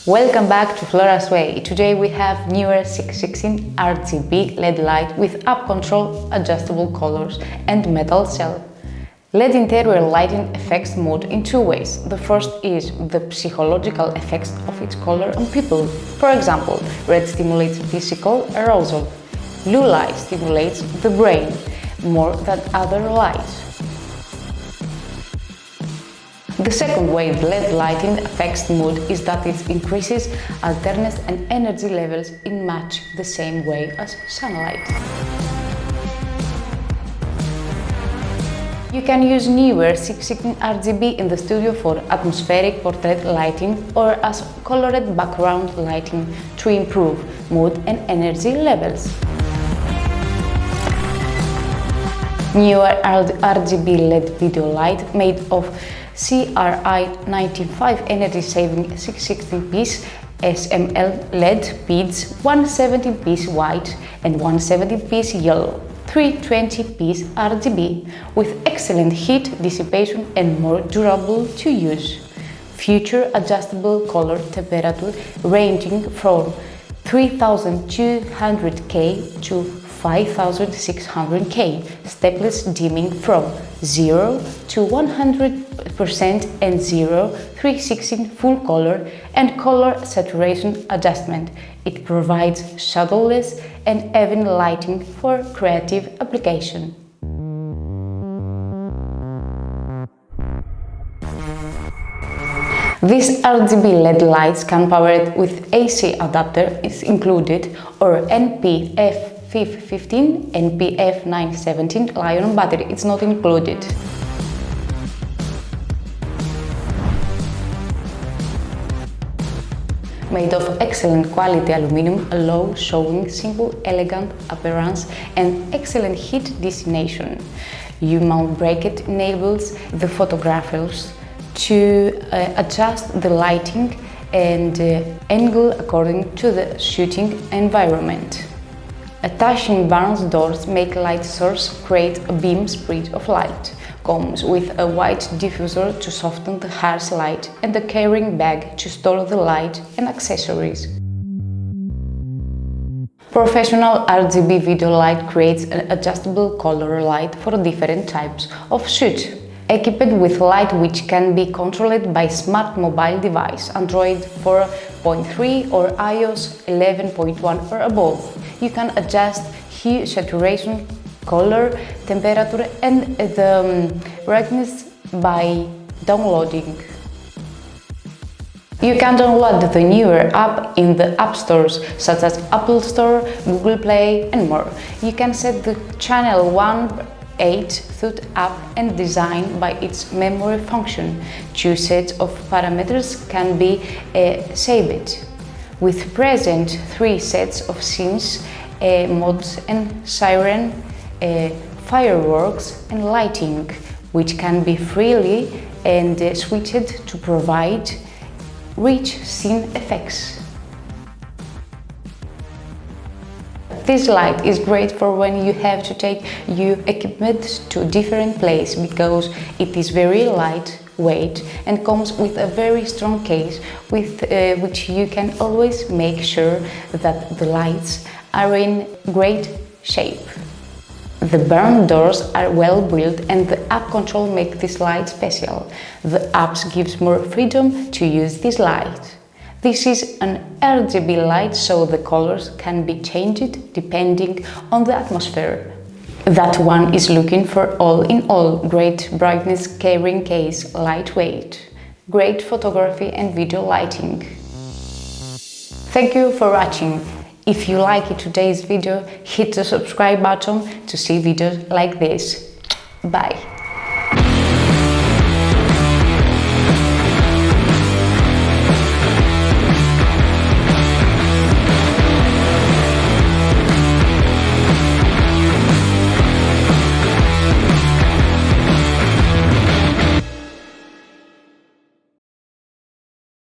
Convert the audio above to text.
Welcome back to Florasway. Today we have Neewer 616 RGB Led Light with app control, adjustable colors and metal cell. LED interior lighting affects mood in two ways. The first is the psychological effects of its color on people. For example, red stimulates physical arousal. Blue light stimulates the brain more than other lights. The second way LED lighting affects mood is that it increases alertness and energy levels in much the same way as sunlight. You can use Neewer 616 RGB in the studio for atmospheric portrait lighting or as colored background lighting to improve mood and energy levels. Neewer RGB LED video light made of CRI 95 energy-saving 616-piece SML LED beads, 170-piece white and 170-piece yellow, 320-piece RGB, with excellent heat dissipation and more durable to use. Future adjustable color temperature ranging from 3200 K to 5600 K, stepless dimming from 0 to 100% and 316 full color and color saturation adjustment. It provides shadowless and even lighting for creative application. These RGB LED lights can power it with AC adapter is included or NPF 15 and NPF 917 Li-ion battery. It's not included. Made of excellent quality aluminum alloy, showing simple, elegant appearance and excellent heat dissipation. U-mount bracket enables the photographers to adjust the lighting and angle according to the shooting environment. Attaching barn doors make light source create a beam spread of light. Comes with a white diffuser to soften the harsh light and a carrying bag to store the light and accessories. Professional RGB video light creates an adjustable color light for different types of shoot. Equipped with light which can be controlled by smart mobile device, Android 4.3 or iOS 11.1 or above. You can adjust hue, saturation, color, temperature and the brightness by downloading. You can download the Neewer app in the app stores such as Apple Store, Google Play and more. You can set the channel 1/8 app and designed by its memory function. Two sets of parameters can be saved. With present 3 sets of scenes, modes and siren, fireworks and lighting, which can be freely and switched to provide rich scene effects. This light is great for when you have to take your equipment to a different place because it is very lightweight and comes with a very strong case with which you can always make sure that the lights are in great shape. The barn doors are well built and the app control makes this light special. The apps gives more freedom to use this light. This is an RGB light, so the colors can be changed depending on the atmosphere. That one is looking for all-in-all, great brightness, carrying case, lightweight, great photography and video lighting. Thank you for watching. If you liked today's video, hit the subscribe button to see videos like this. Bye!